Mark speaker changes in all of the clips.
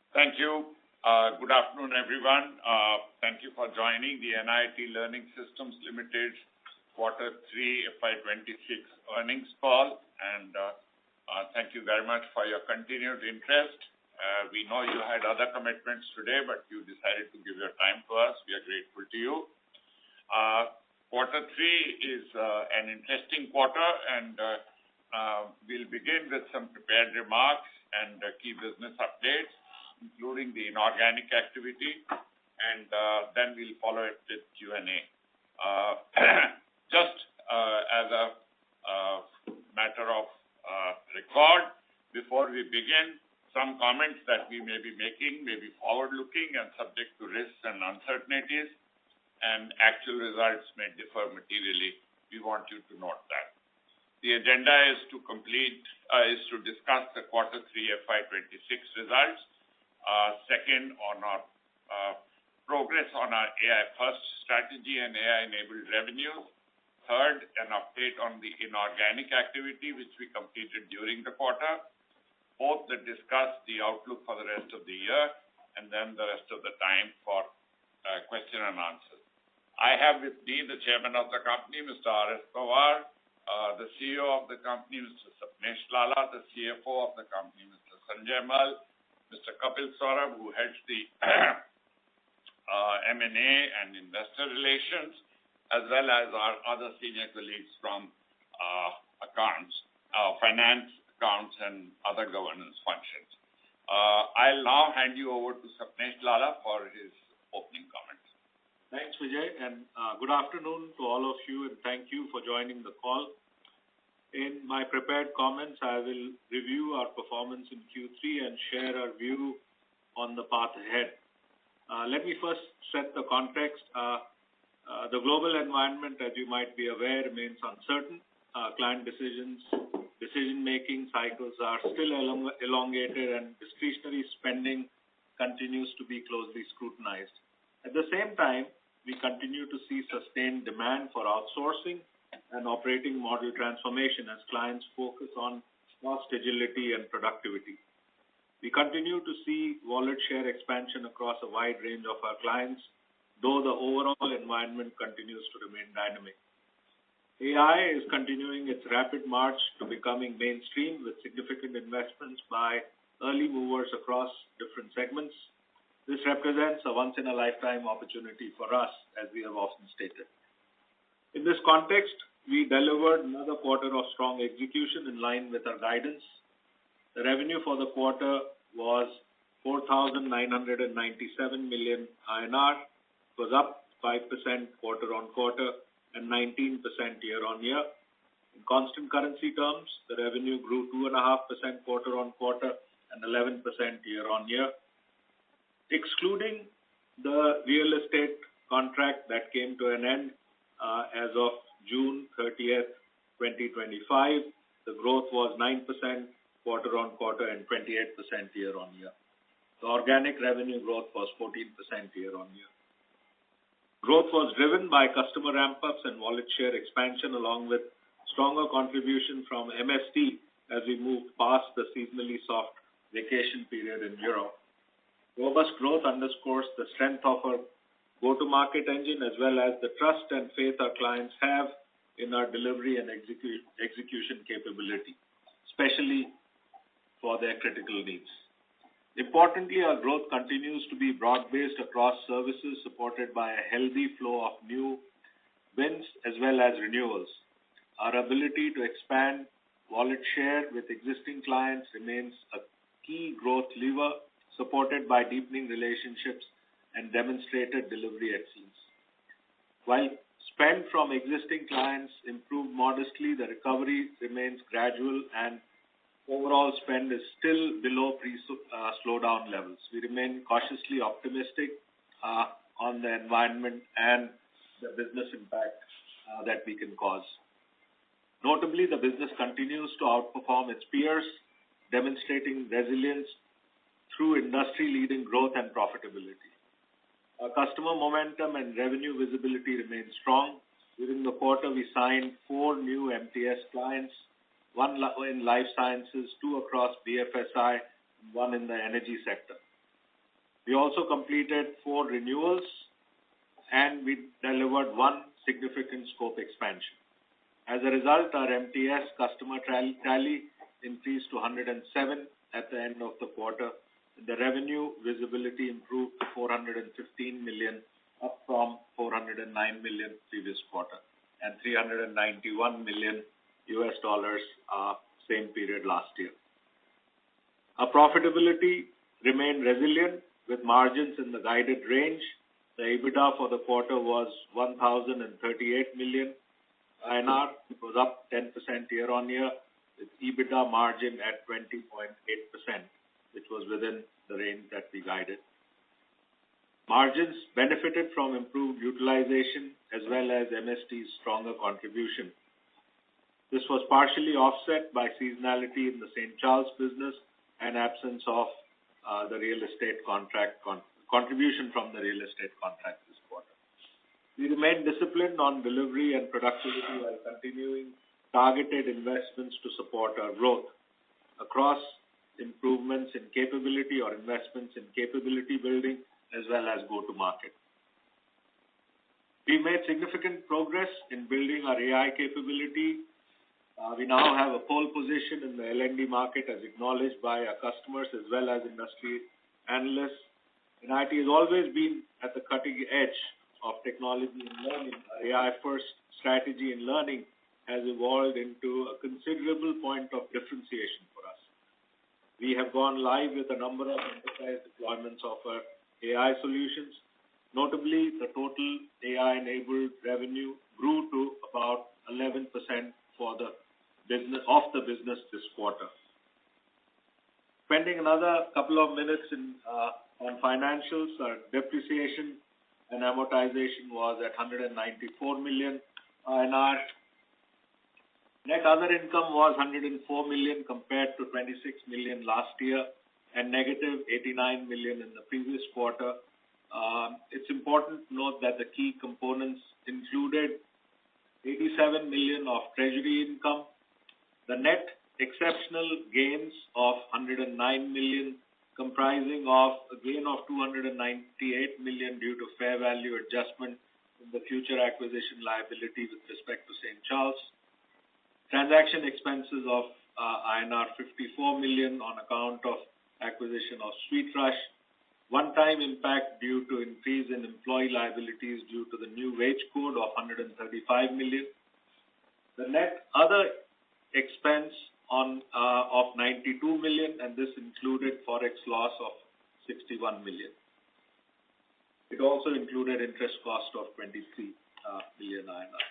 Speaker 1: Thank you. Good afternoon, everyone. Thank you for joining the NIIT Learning Systems Limited Quarter 3 FY26 earnings call. And thank you very much for your continued interest. We know you had other commitments today, but you decided to give your time to us. We are grateful to you. Quarter 3 is an interesting quarter, and we'll begin with some prepared remarks and key business updates, including the inorganic activity, and then we'll follow it with Q&A. Just as a matter of record, before we begin, some comments that we may be making may be forward-looking and subject to risks and uncertainties, and actual results may differ materially. We want you to note that. The agenda is to discuss the Quarter 3 FY26 results. Second, on our progress on our AI-first strategy and AI-enabled revenues. Third, an update on the inorganic activity which we completed during the quarter. Fourth, to discuss the outlook for the rest of the year, and then the rest of the time for question and answers. I have with me the chairman of the company, Mr. R.S. Pawar, the CEO of the company, Mr. Sapnesh Lalla, the CFO of the company, Mr. Sanjay Mal, Mr. Kapil Saurabh, who heads the M&A and investor relations, as well as our other senior colleagues from accounts, finance, accounts, and other governance functions. I'll now hand you over to Sapnesh Lalla for his opening comments.
Speaker 2: Thanks, Vijay, and good afternoon to all of you, and thank you for joining the call. In my prepared comments, I will review our performance in Q3 and share our view on the path ahead. Let me first set the context. The global environment, as you might be aware, remains uncertain. Client decision-making cycles are still elongated, and discretionary spending continues to be closely scrutinized. At the same time, we continue to see sustained demand for outsourcing and operating model transformation as clients focus on cost agility and productivity. We continue to see wallet share expansion across a wide range of our clients, though the overall environment continues to remain dynamic. AI is continuing its rapid march to becoming mainstream with significant investments by early movers across different segments. This represents a once-in-a-lifetime opportunity for us, as we have often stated. In this context, we delivered another quarter of strong execution in line with our guidance. The revenue for the quarter was 4,997 million INR, was up 5% quarter-on-quarter and 19% year-on-year. In constant currency terms, the revenue grew 2.5% quarter-on-quarter and 11% year-on-year. Excluding the real estate contract that came to an end as of June 30th, 2025, the growth was 9% quarter-on-quarter and 28% year-on-year. The organic revenue growth was 14% year-on-year. Growth was driven by customer ramp-ups and wallet share expansion, along with stronger contribution from MST as we moved past the seasonally soft vacation period in Europe. Robust growth underscores the strength of our go-to-market engine, as well as the trust and faith our clients have in our delivery and execution capability, especially for their critical needs. Importantly, our growth continues to be broad-based across services, supported by a healthy flow of new wins as well as renewals. Our ability to expand wallet share with existing clients remains a key growth lever, supported by deepening relationships and demonstrated delivery excellence. While spend from existing clients improved modestly, the recovery remains gradual and overall spend is still below pre-slowdown levels. We remain cautiously optimistic on the environment and the business impact that we can cause. Notably, the business continues to outperform its peers, demonstrating resilience through industry-leading growth and profitability. Our customer momentum and revenue visibility remain strong. During the quarter, we signed 4 new MTS clients, 1 in life sciences, 2 across BFSI, and 1 in the energy sector. We also completed 4 renewals, and we delivered 1 significant scope expansion. As a result, our MTS customer tally increased to 107 at the end of the quarter. The revenue visibility improved to $415 million, up from $409 million previous quarter, and $391 million same period last year. Our profitability remained resilient with margins in the guided range. The EBITDA for the quarter was 1,038 million INR. It was up 10% year-on-year, with EBITDA margin at 20.8%, which was within the range that we guided. Margins benefited from improved utilization as well as MST's stronger contribution. This was partially offset by seasonality in the St. Charles business and absence of the real estate contract contribution from the real estate contract this quarter. We remain disciplined on delivery and productivity while continuing targeted investments to support our growth across improvements in capability or investments in capability building as well as go-to-market. We made significant progress in building our AI capability. We now have a pole position in the L&D market as acknowledged by our customers as well as industry analysts. NIIT has always been at the cutting edge of technology and learning. Our AI-first strategy in learning has evolved into a considerable point of differentiation for us. We have gone live with a number of enterprise deployments of our AI solutions. Notably, the total AI-enabled revenue grew to about 11% for the business this quarter. Spending another couple of minutes on financials, our depreciation and amortization was at 194 million INR. Net other income was 104 million compared to 26 million last year and negative 89 million in the previous quarter. It's important to note that the key components included 87 million of treasury income, the net exceptional gains of 109 million, comprising of a gain of 298 million due to fair value adjustment in the future acquisition liability with respect to St. Charles, transaction expenses of INR 54 million on account of acquisition of SweetRush, one-time impact due to increase in employee liabilities due to the new wage code of 135 million, the net other expense of 92 million, and this included forex loss of 61 million. It also included interest cost of 23 million INR.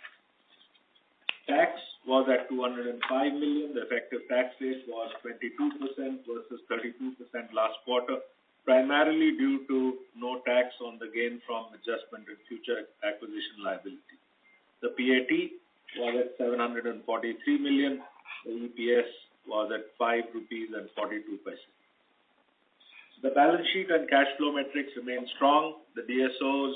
Speaker 2: Tax was at 205 million. The effective tax rate was 22% versus 32% last quarter, primarily due to no tax on the gain from adjustment in future acquisition liability. The PAT was at 743 million. The EPS was at 5.42 rupees. The balance sheet and cash flow metrics remain strong. The DSOs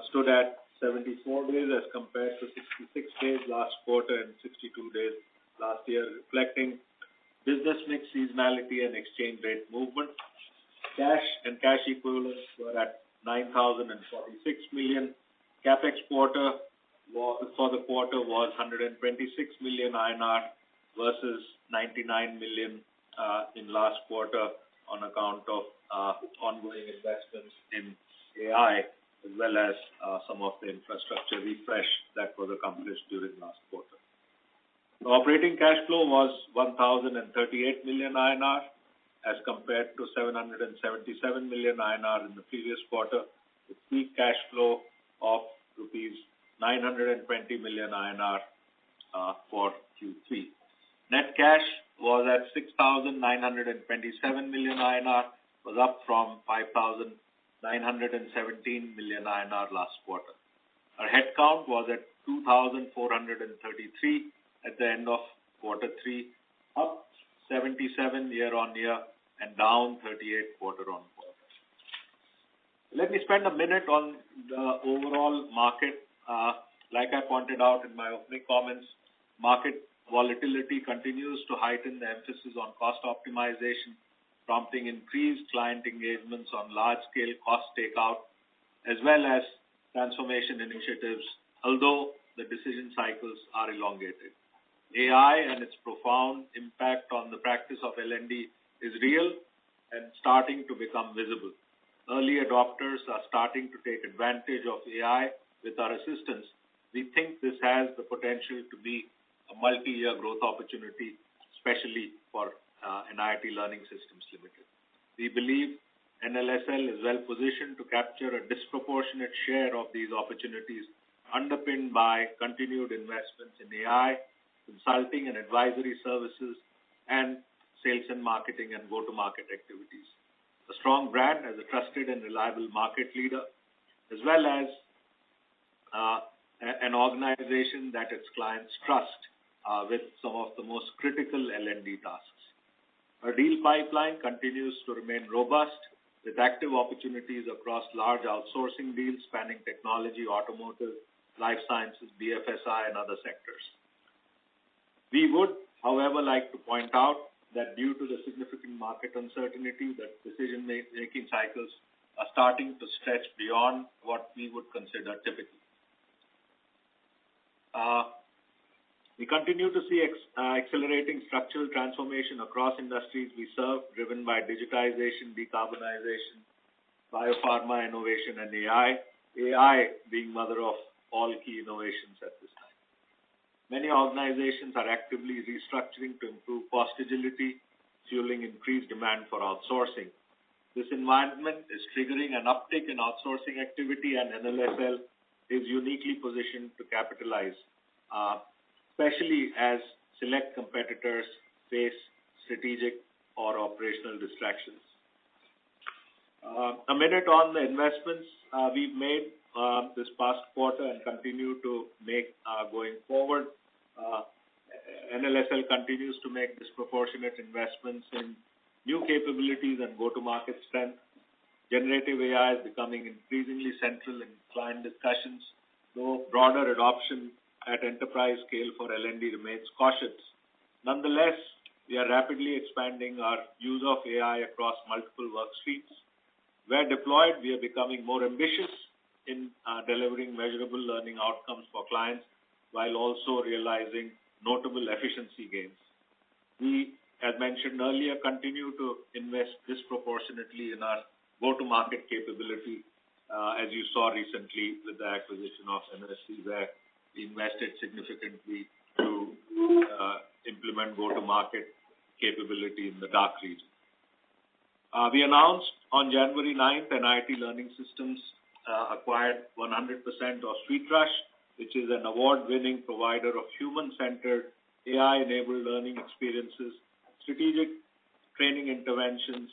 Speaker 2: stood at 74 days as compared to 66 days last quarter and 62 days last year, reflecting business mix, seasonality, and exchange rate movement. Cash and cash equivalents were at 9,046 million. CapEx for the quarter was 126 million INR versus 99 million in last quarter on account of ongoing investments in AI as well as some of the infrastructure refresh that was accomplished during last quarter. The operating cash flow was 1,038 million INR as compared to 777 million INR in the previous quarter, with free cash flow of rupees 920 million INR for Q3. Net cash was at 6,927 million INR, was up from 5,917 million INR last quarter. Our headcount was at 2,433 at the end of quarter 3, up 77 year-on-year and down 38 quarter-on-quarter. Let me spend a minute on the overall market. Like I pointed out in my opening comments, market volatility continues to heighten the emphasis on cost optimization, prompting increased client engagements on large-scale cost takeout, as well as transformation initiatives, although the decision cycles are elongated. AI and its profound impact on the practice of L&D is real and starting to become visible. Early adopters are starting to take advantage of AI with our assistance. We think this has the potential to be a multi-year growth opportunity, especially for NIIT Learning Systems Limited. We believe NLSL is well positioned to capture a disproportionate share of these opportunities, underpinned by continued investments in AI, consulting and advisory services, and sales and marketing and go-to-market activities. A strong brand as a trusted and reliable market leader, as well as an organization that its clients trust with some of the most critical L&D tasks. Our deal pipeline continues to remain robust, with active opportunities across large outsourcing deals spanning technology, automotive, life sciences, BFSI, and other sectors. We would, however, like to point out that due to the significant market uncertainty, that decision-making cycles are starting to stretch beyond what we would consider typical. We continue to see accelerating structural transformation across industries we serve, driven by digitization, decarbonization, biopharma innovation, and AI being mother of all key innovations at this time. Many organizations are actively restructuring to improve cost agility, fueling increased demand for outsourcing. This environment is triggering an uptick in outsourcing activity, and NLSL is uniquely positioned to capitalize, especially as select competitors face strategic or operational distractions. A minute on the investments we've made this past quarter and continue to make going forward. NLSL continues to make disproportionate investments in new capabilities and go-to-market strength. Generative AI is becoming increasingly central in client discussions, though broader adoption at enterprise scale for L&D remains cautious. Nonetheless, we are rapidly expanding our use of AI across multiple work streams. Where deployed, we are becoming more ambitious in delivering measurable learning outcomes for clients, while also realizing notable efficiency gains. We, as mentioned earlier, continue to invest disproportionately in our go-to-market capability, as you saw recently with the acquisition of MSC, where we invested significantly to implement go-to-market capability in the DACH region. We announced on January 9th, NIIT Learning Systems acquired 100% of SweetRush, which is an award-winning provider of human-centered, AI-enabled learning experiences, strategic training interventions,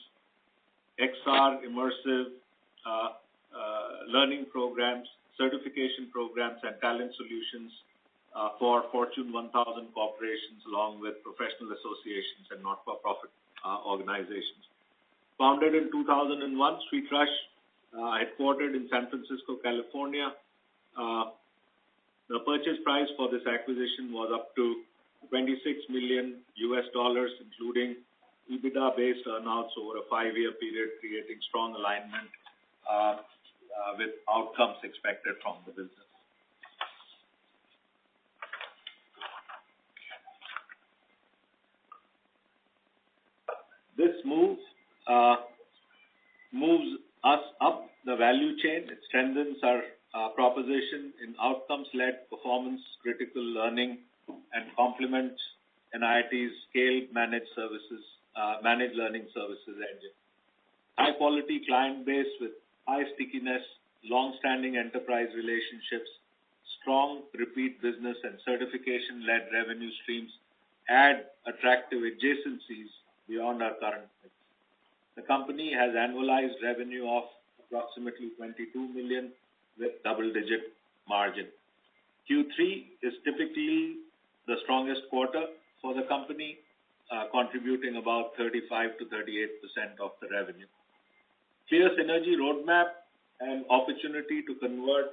Speaker 2: XR, immersive learning programs, certification programs, and talent solutions for Fortune 1000 corporations, along with professional associations and not-for-profit organizations. Founded in 2001, SweetRush, headquartered in San Francisco, California. The purchase price for this acquisition was up to $26 million, including EBITDA-based earnouts over a 5-year period, creating strong alignment with outcomes expected from the business. This move moves us up the value chain. It strengthens our proposition in outcomes-led, performance-critical learning, and complements NIIT's scaled managed learning services engine. High-quality client base with high stickiness, long-standing enterprise relationships, strong repeat business, and certification-led revenue streams add attractive adjacencies beyond our current mix. The company has annualized revenue of approximately $22 million with double-digit margin. Q3 is typically the strongest quarter for the company, contributing about 35 to 38% of the revenue. Clear synergy roadmap and opportunity to convert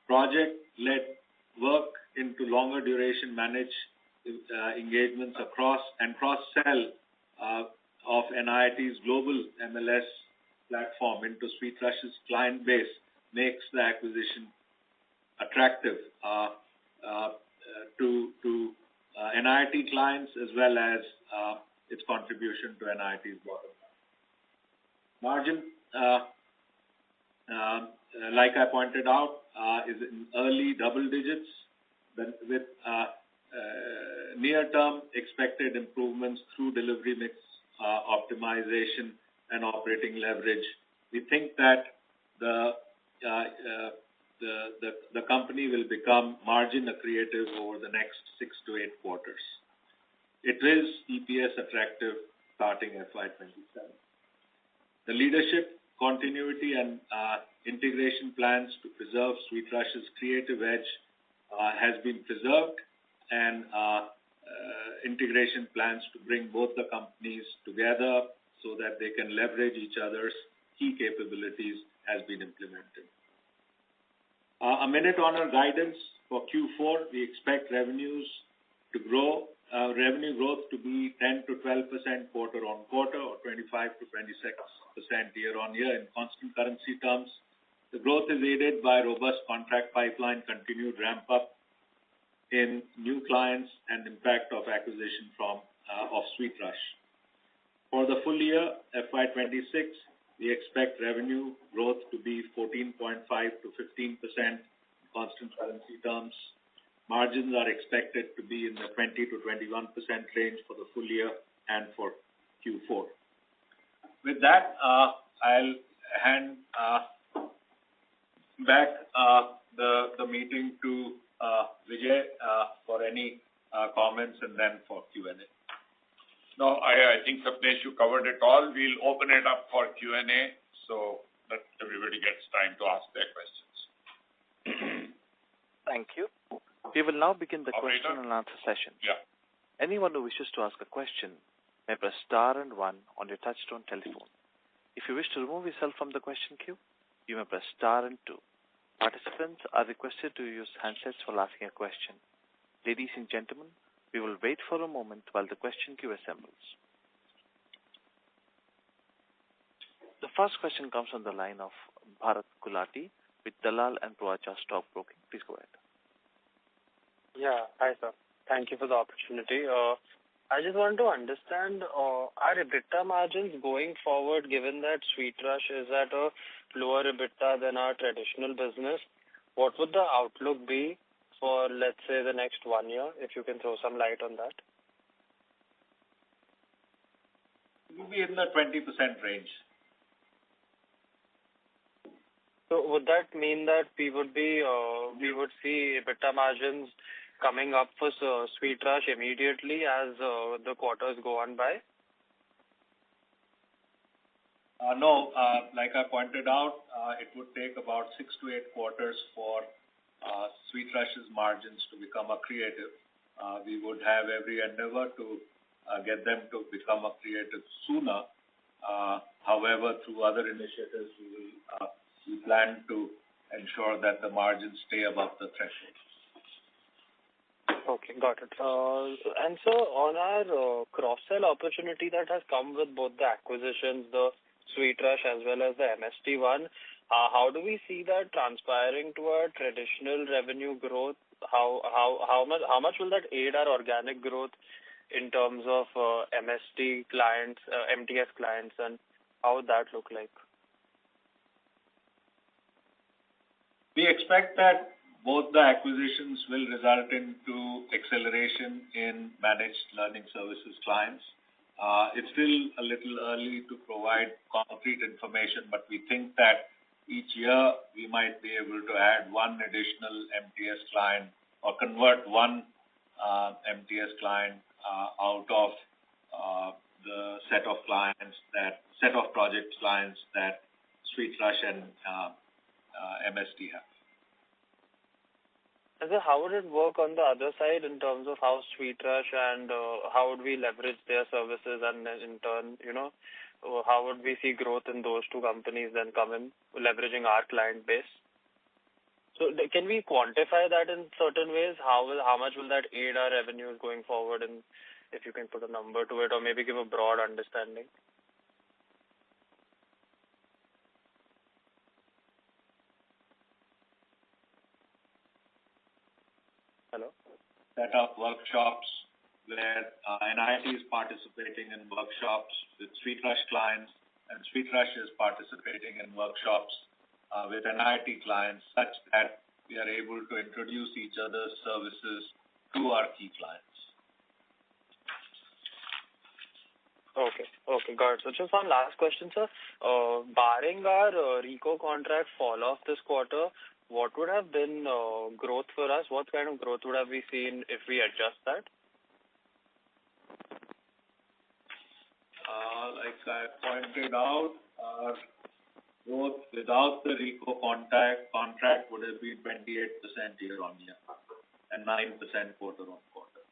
Speaker 2: project-led work into longer duration managed engagements across and cross-sell of NIIT's global MLS platform into SweetRush's client base makes the acquisition attractive to NIIT clients as well as its contribution to NIIT's bottom line. Margin, like I pointed out, is in early double digits with near-term expected improvements through delivery mix optimization and operating leverage. We think that the company will become margin accretive over the next 6 to 8 quarters. It is EPS attractive starting FY27. The leadership, continuity, and integration plans to preserve SweetRush's creative edge has been preserved, and integration plans to bring both the companies together so that they can leverage each other's key capabilities has been implemented. A minute on our guidance for Q4. We expect revenues to grow, revenue growth to be 10 to 12% quarter on quarter, or 25 to 26% year on year in constant currency terms. The growth is aided by robust contract pipeline, continued ramp up in new clients, and impact of acquisition of SweetRush. For the full year FY26, we expect revenue growth to be 14.5 to 15% constant currency terms. Margins are expected to be in the 20 to 21% range for the full year and for Q4. With that, I'll hand back the meeting to Vijay for any comments and then for Q&A.
Speaker 1: No, I think, Sapnesh, you covered it all. We'll open it up for Q&A so that everybody gets time to ask their questions.
Speaker 3: Thank you. We will now begin the question and answer session.
Speaker 1: Yeah.
Speaker 3: Anyone who wishes to ask a question may press star and 1 on your touchtone telephone. If you wish to remove yourself from the question queue, you may press star and 2. Participants are requested to use handsets while asking a question. Ladies and gentlemen, we will wait for a moment while the question queue assembles. The first question comes from the line of Bharat Gulati with Dalal and Broacha Stock Broking. Please go ahead.
Speaker 4: Yeah, hi sir. Thank you for the opportunity. I just want to understand our EBITDA margins going forward, given that SweetRush is at a lower EBITDA than our traditional business. What would the outlook be for, let's say, the next 1 year, if you can throw some light on that?
Speaker 2: It will be in the 20% range.
Speaker 4: So would that mean that we would see EBITDA margins coming up for SweetRush immediately as the quarters go on by?
Speaker 2: No, like I pointed out, it would take about 6 to 8 quarters for SweetRush's margins to become accretive. We would have every endeavor to get them to become accretive sooner. However, through other initiatives, we plan to ensure that the margins stay above the threshold.
Speaker 4: Okay, got it. And so on our cross-sell opportunity that has come with both the acquisitions, the SweetRush as well as the MST one, how do we see that transpiring to our traditional revenue growth? How much will that aid our organic growth in terms of MST clients, MTS clients, and how would that look like?
Speaker 2: We expect that both the acquisitions will result into acceleration in managed learning services clients. It's still a little early to provide concrete information, but we think that each year we might be able to add one additional MTS client or convert one MTS client out of the set of project clients that SweetRush and MST have.
Speaker 4: And so how would it work on the other side in terms of how SweetRush and how would we leverage their services, and in turn, how would we see growth in those two companies then come in, leveraging our client base? So can we quantify that in certain ways? How much will that aid our revenues going forward in if you can put a number to it or maybe give a broad understanding. Hello?
Speaker 2: Set up workshops where NIIT is participating in workshops with SweetRush clients, and SweetRush is participating in workshops with NIIT clients, such that we are able to introduce each other's services to our key clients.
Speaker 4: Okay, got it. So just one last question, sir. Barring our RICO contract fall off this quarter, what would have been growth for us? What kind of growth would have we seen if we adjust that?
Speaker 2: Like I pointed out, our growth without the RICO contract would have been 28% year-on-year and 9% quarter-on-quarter.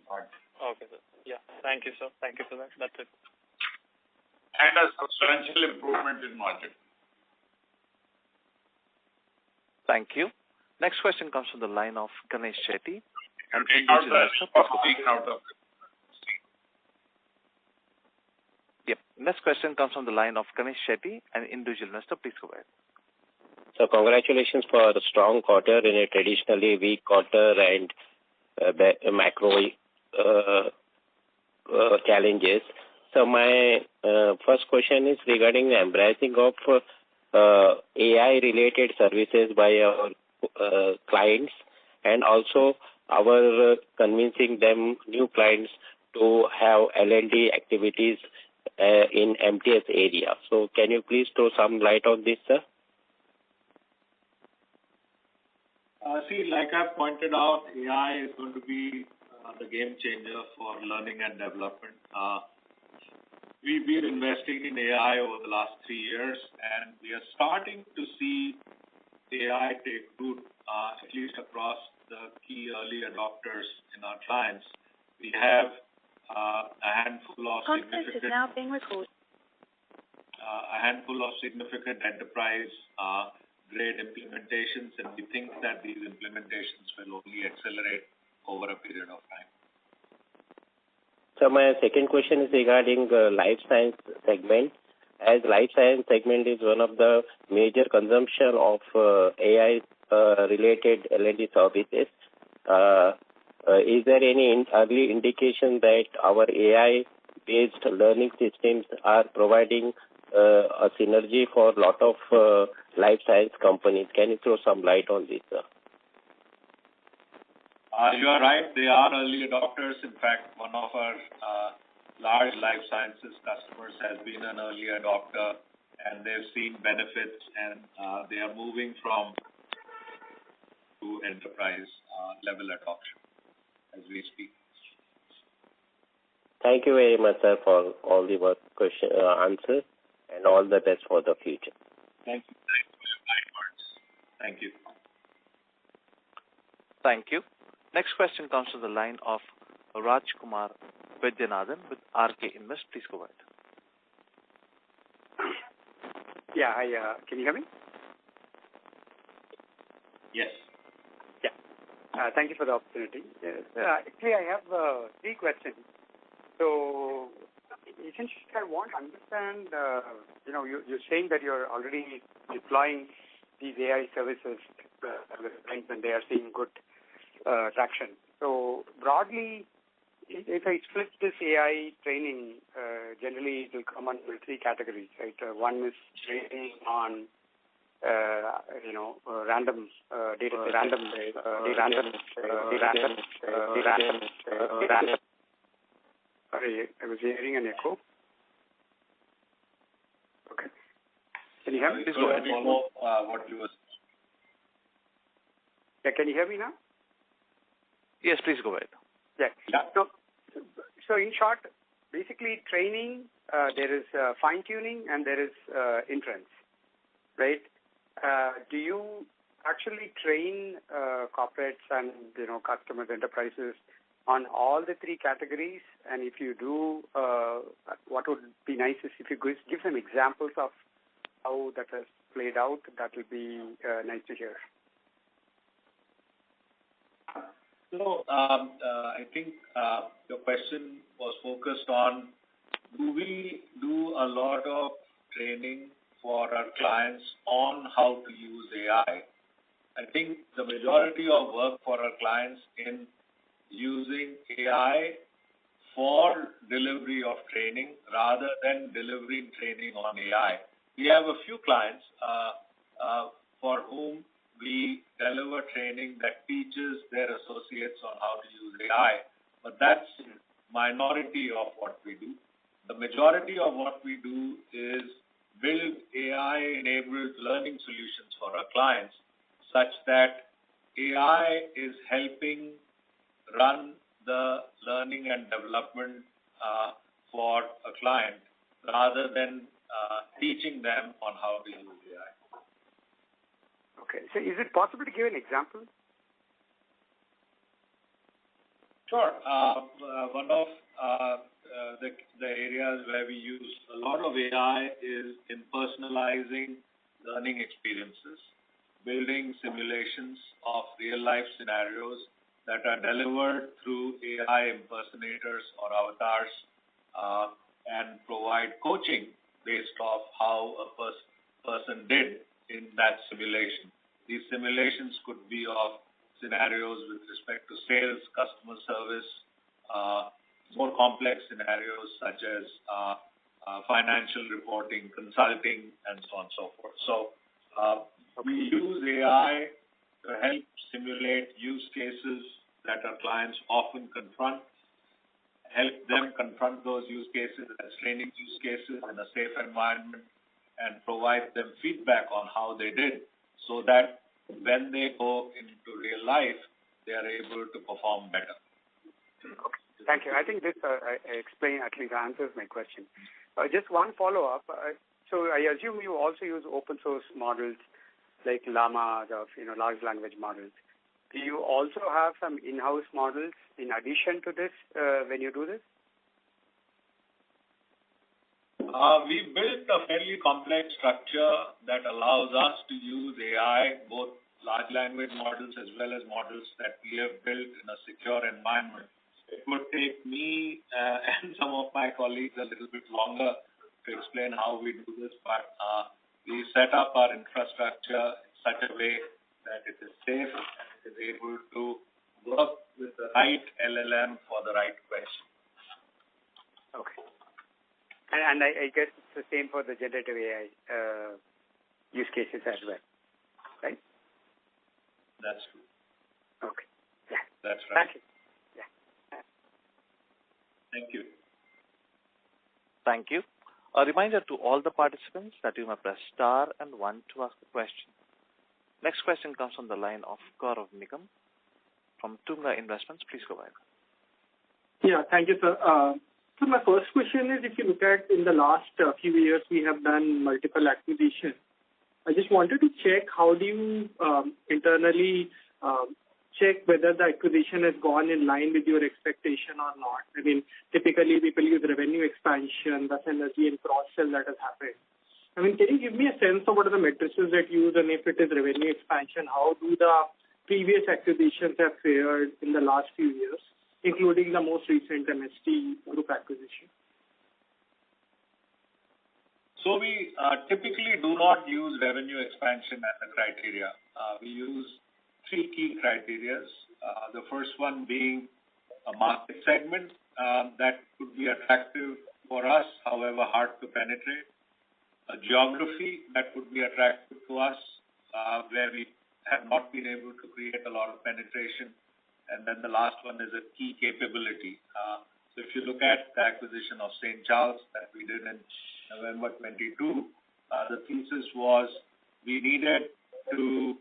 Speaker 4: Okay, sir. Yeah, thank you, sir. Thank you for that. That's it.
Speaker 1: And a substantial improvement in margin.
Speaker 3: Thank you. Next question comes from the line of Ganesh Shetty. Yep. Next question comes from the line of Ganesh Shetty, an individual investor. Please go ahead.
Speaker 5: So congratulations for a strong quarter in a traditionally weak quarter and macro challenges. So my first question is regarding the embracing of AI-related services by our clients, and also our convincing them, new clients, to have L&D activities in MTS area. So can you please throw some light on this, sir?
Speaker 2: See, like I pointed out, AI is going to be the game changer for learning and development. We've been investing in AI over the last 3 years, and we are starting to see AI take root, at least across the key early adopters in our clients. We have a handful of significant enterprise grade implementations, and we think that these implementations will only accelerate over a period of time.
Speaker 5: So my second question is regarding the life science segment. As life science segment is one of the major consumption of AI related L&D services, is there any early indication that our AI-based learning systems are providing a synergy for a lot of life science companies? Can you throw some light on this, sir?
Speaker 2: You are right. They are early adopters. In fact, one of our large life sciences customers has been an early adopter, and they've seen benefits, and they are moving from to enterprise level adoption as we speak.
Speaker 5: Thank you very much, sir, for all the answers, and all the best for the future.
Speaker 2: Thank you. Thanks for your kind words. Thank you.
Speaker 3: Thank you. Next question comes to the line of Rajkumar Vaidyanathan with RK Invest. Please go ahead.
Speaker 6: Yeah, hi. Can you hear me?
Speaker 2: Yes.
Speaker 6: Yeah. Thank you for the opportunity. Actually, I have 3 questions. So, essentially, I want to understand, you're saying that you're already deploying these AI services and they are seeing good traction. So, broadly, if I split this AI training, generally it will come under 3 categories, right? One is training on, random data. Sorry, I was hearing an echo. Okay. Can you hear me?
Speaker 2: Please go ahead. What you were saying.
Speaker 6: Yeah, can you hear me now?
Speaker 3: Yes, please go ahead.
Speaker 6: Yeah. So in short, basically training, there is fine-tuning and there is inference, right? Do you actually train corporates and customers, enterprises on all the 3 categories? And if you do, what would be nice is if you give some examples of how that has played out. That will be nice to hear.
Speaker 2: So, I think your question was focused on, do we do a lot of training for our clients on how to use AI? I think the majority of work for our clients in using AI for delivery of training rather than delivering training on AI. We have a few clients for whom we deliver training that teaches their associates on how to use AI, but that's minority of what we do. The majority of what we do is build AI-enabled learning solutions for our clients such that AI is helping run the learning and development for a client rather than teaching them on how to use AI.
Speaker 6: Okay. So is it possible to give an example?
Speaker 2: Sure. One of the areas where we use a lot of AI is in personalizing learning experiences, building simulations of real-life scenarios that are delivered through AI impersonators or avatars and provide coaching based off how a person did in that simulation. These simulations could be of scenarios with respect to sales, customer service, more complex scenarios such as financial reporting, consulting, and so on and so forth. So we use AI to help simulate use cases that our clients often confront, help them confront those use cases as training use cases in a safe environment, and provide them feedback on how they did so that when they go into real life, they are able to perform better.
Speaker 6: Okay. Thank you. I think this at least answers my question. Just one follow-up. So I assume you also use open source models like Llama, large language models. Do you also have some in-house models in addition to this when you do this?
Speaker 2: We built a fairly complex structure that allows us to use AI, both large language models as well as models that we have built in a secure environment. It would take me and some of my colleagues a little bit longer to explain how we do this, but we set up our infrastructure in such a way that it is safe and it is able to work with the right LLM for the right question.
Speaker 6: Okay. And I guess it's the same for the generative AI use cases as well, right?
Speaker 2: That's true.
Speaker 6: Okay. Yeah.
Speaker 2: That's right.
Speaker 6: Thank you. Yeah.
Speaker 2: Thank you.
Speaker 3: Thank you. A reminder to all the participants that you may press star and 1 to ask a question. Next question comes from the line of Gaurav Nigam from Tunga Investments. Please go ahead.
Speaker 7: Yeah, thank you, sir. So my first question is, if you look at in the last few years, we have done multiple acquisitions. I just wanted to check, how do you internally check whether the acquisition has gone in line with your expectation or not? I mean, typically people use revenue expansion, the synergy and cross-sell that has happened. I mean, can you give me a sense of what are the metrics that you use, and if it is revenue expansion, how do the previous acquisitions have fared in the last few years, including the most recent MST Group acquisition?
Speaker 2: So we typically do not use revenue expansion as a criteria. We use 3 key criteria. The first one being a market segment that could be attractive for us, however hard to penetrate. A geography that would be attractive to us, where we have not been able to create a lot of penetration. And then the last one is a key capability. So if you look at the acquisition of St. Charles that we did in November 22, the thesis was we needed to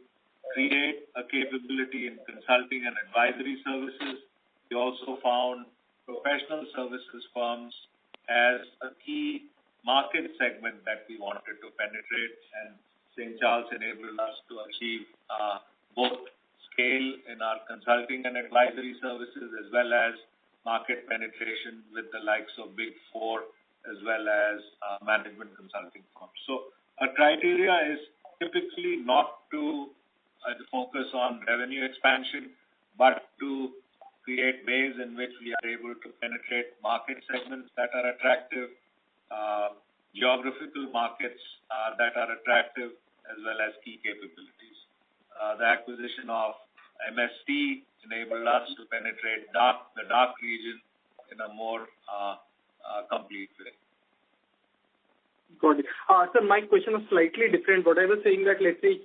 Speaker 2: create a capability in consulting and advisory services. We also found professional services firms as a key market segment that we wanted to penetrate, and St. Charles enabled us to achieve both scale in our consulting and advisory services as well as market penetration with the likes of Big Four as well as management consulting firms. So our criteria is typically not to focus on revenue expansion, but to create ways in which we are able to penetrate market segments that are attractive, geographical markets that are attractive, as well as key capabilities. The acquisition of MST enabled us to penetrate the dark region in a more complete way.
Speaker 7: Got it. Sir, my question was slightly different. What I was saying that, let's say,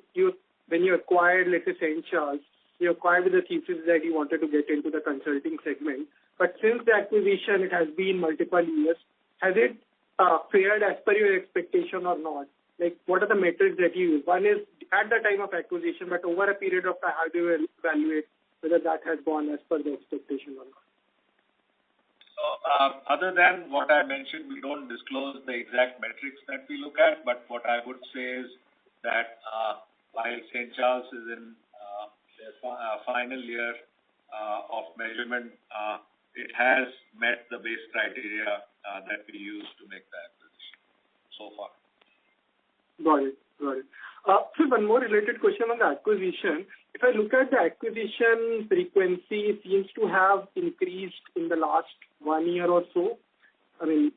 Speaker 7: when you acquired, let's say, St. Charles, you acquired with the thesis that you wanted to get into the consulting segment. But since the acquisition, it has been multiple years. Has it fared as per your expectation or not? Like, what are the metrics that you use? One is at the time of acquisition, but over a period of time, how do you evaluate whether that has gone as per the expectation or not?
Speaker 2: So, other than what I mentioned, we don't disclose the exact metrics that we look at, but what I would say is that while St. Charles is in their final year of measurement, it has met the base criteria that we use to make the acquisition so far.
Speaker 7: Got it. So one more related question on the acquisition. If I look at the acquisition frequency, it seems to have increased in the last 1 year or so. I mean,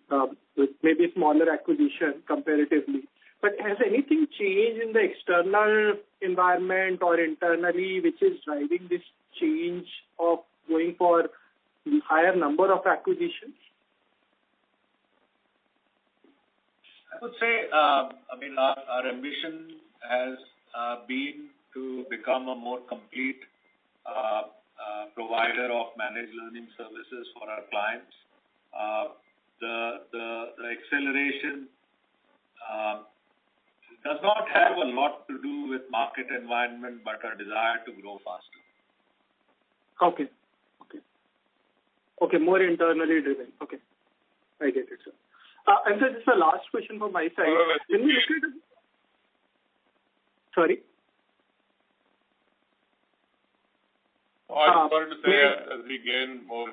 Speaker 7: with maybe smaller acquisition comparatively. But has anything changed in the external environment or internally which is driving this change of going for the higher number of acquisitions?
Speaker 2: I would say, our ambition has been to become a more complete provider of managed learning services for our clients. The acceleration does not have a lot to do with market environment, but a desire to grow faster.
Speaker 7: Okay, more internally driven. Okay, I get it, sir. And so this is the last question from my side. When we look at sorry.
Speaker 8: I wanted to say as we gain more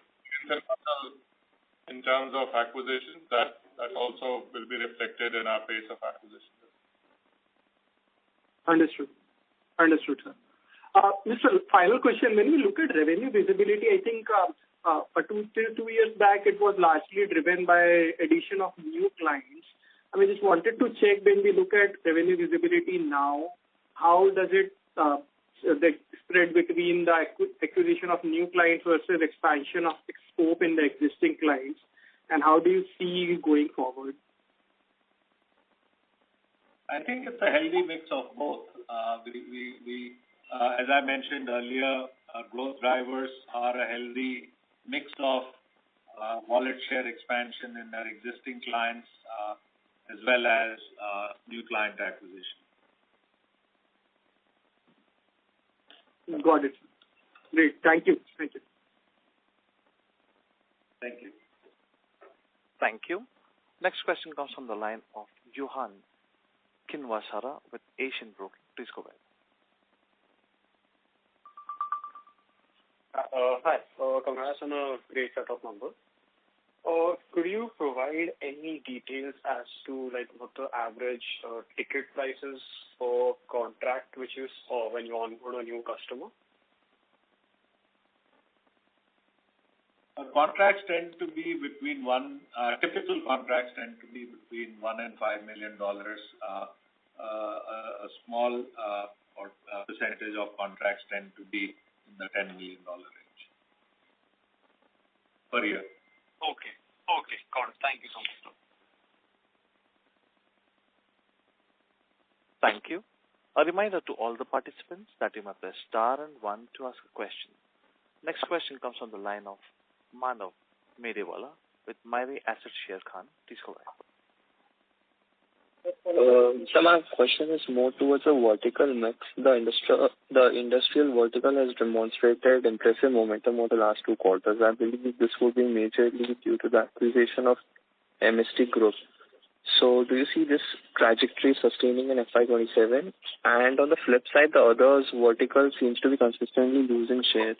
Speaker 8: in terms of acquisitions, that also will be reflected in our pace of acquisition.
Speaker 7: Understood, sir. Mr. Final question. When we look at revenue visibility, I think 2 years back it was largely driven by addition of new clients. I mean, just wanted to check when we look at revenue visibility now, how does it the spread between the acquisition of new clients versus expansion of scope in the existing clients, and how do you see going forward?
Speaker 2: I think it's a healthy mix of both. We as I mentioned earlier, our growth drivers are a healthy mix of wallet share expansion in our existing clients as well as new client acquisition.
Speaker 7: Got it. Great. Thank you.
Speaker 2: Thank you.
Speaker 3: Thank you. Next question comes from the line of Johan Kinwasara with Asian Broking. Please go ahead.
Speaker 9: Hi. Congrats on a great set of numbers. Could you provide any details as to what the average ticket prices for contract which you saw when you onboard a new customer?
Speaker 2: Contracts tend to be between typical contracts tend to be between $1 and $5 million. A small percentage of contracts tend to be in the $10 million range per year.
Speaker 9: Okay. Got it. Thank you so much, sir.
Speaker 3: Thank you. A reminder to all the participants that you may press star and 1 to ask a question. Next question comes from the line of Manav Medewala with Myri Asset Share Khan. Please go ahead.
Speaker 10: So my question is more towards a vertical mix. The industrial vertical has demonstrated impressive momentum over the last 2 quarters. I believe this will be majorly due to the acquisition of MST Group. So do you see this trajectory sustaining in FY27? And on the flip side, the others vertical seems to be consistently losing share.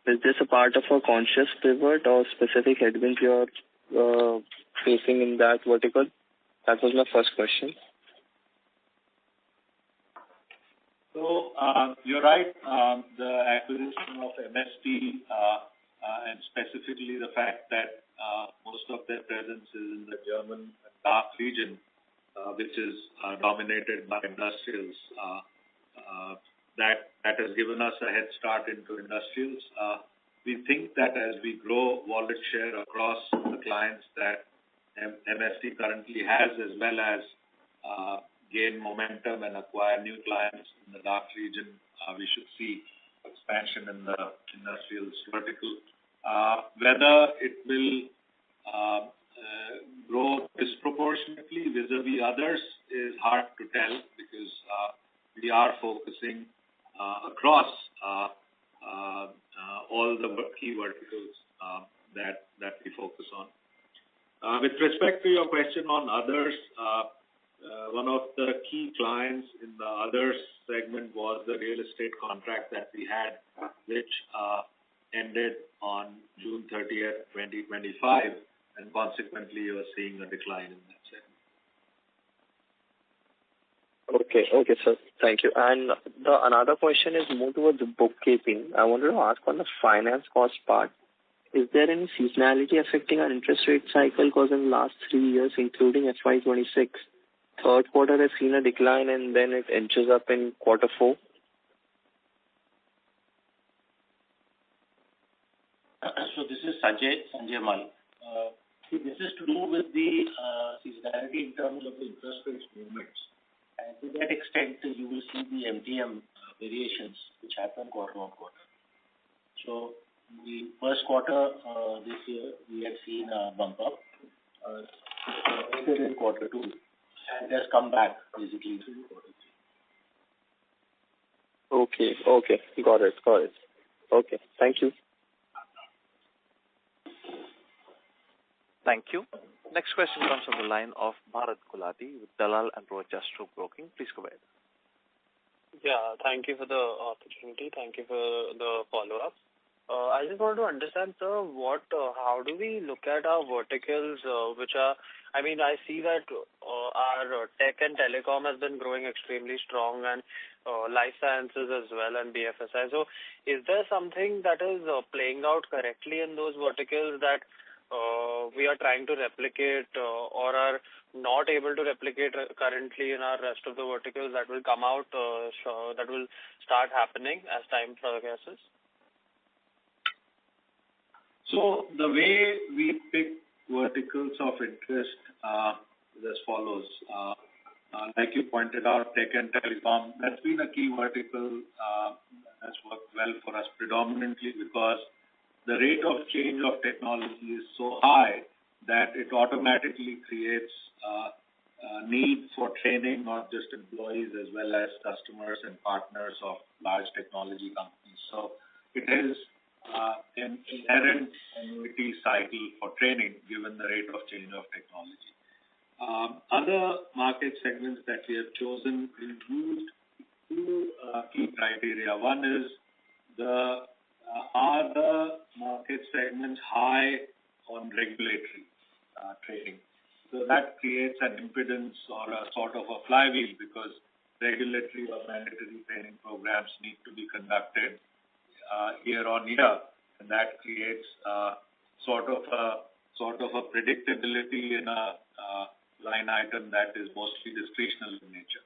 Speaker 10: Is this a part of a conscious pivot or specific headwinds you are facing in that vertical? That was my first question.
Speaker 2: So, you're right. The acquisition of MST, and specifically the fact that most of their presence is in the German DACH region, which is dominated by industrials, that has given us a head start into industrials. We think that as we grow wallet share across the clients that MST currently has, as well as gain momentum and acquire new clients in the DACH region, we should see expansion in the industrials vertical. Whether it will grow disproportionately vis-a-vis others is hard to tell, because we are focusing across all the key verticals that we focus on. With respect to your question on others, one of the key clients in the others segment was the real estate contract that we had, which ended on June 30th, 2025, and consequently you are seeing a decline in that segment.
Speaker 10: Okay, sir. Thank you. And another question is more towards bookkeeping. I wanted to ask on the finance cost part. Is there any seasonality affecting our interest rate cycle? Because in the last 3 years, including FY26, third quarter has seen a decline and then it inches up in quarter 4.
Speaker 11: So this is Sanjay Mal. This is to do with the seasonality in terms of the interest rates movements. And to that extent, you will see the MTM variations which happen quarter on quarter. So the first quarter this year, we had seen a bump up. Later in quarter 2, and it has come back basically to quarter 3.
Speaker 10: Okay. Got it. Okay. Thank you.
Speaker 3: Thank you. Next question comes from the line of Bharat Gulati with Dalal and Broacha Stock Broking. Please go ahead.
Speaker 4: Yeah, thank you for the opportunity. Thank you for the follow-up. I just want to understand, sir, how do we look at our verticals, which are, I see that our tech and telecom has been growing extremely strong, and life sciences as well, and BFSI. So is there something that is playing out correctly in those verticals that we are trying to replicate or are not able to replicate currently in our rest of the verticals that will come out, that will start happening as time progresses?
Speaker 2: So the way we pick verticals of interest is as follows. Like you pointed out, tech and telecom, that's been a key vertical that's worked well for us predominantly because the rate of change of technology is so high that it automatically creates need for training, not just employees as well as customers and partners of large technology companies. So it is an inherent annuity cycle for training given the rate of change of technology. Other market segments that we have chosen include two key criteria. One is are the market segments high on regulatory training? So that creates an impedance or a sort of a flywheel because regulatory or mandatory training programs need to be conducted year on year, and that creates sort of a predictability in a line item that is mostly discretionary in nature.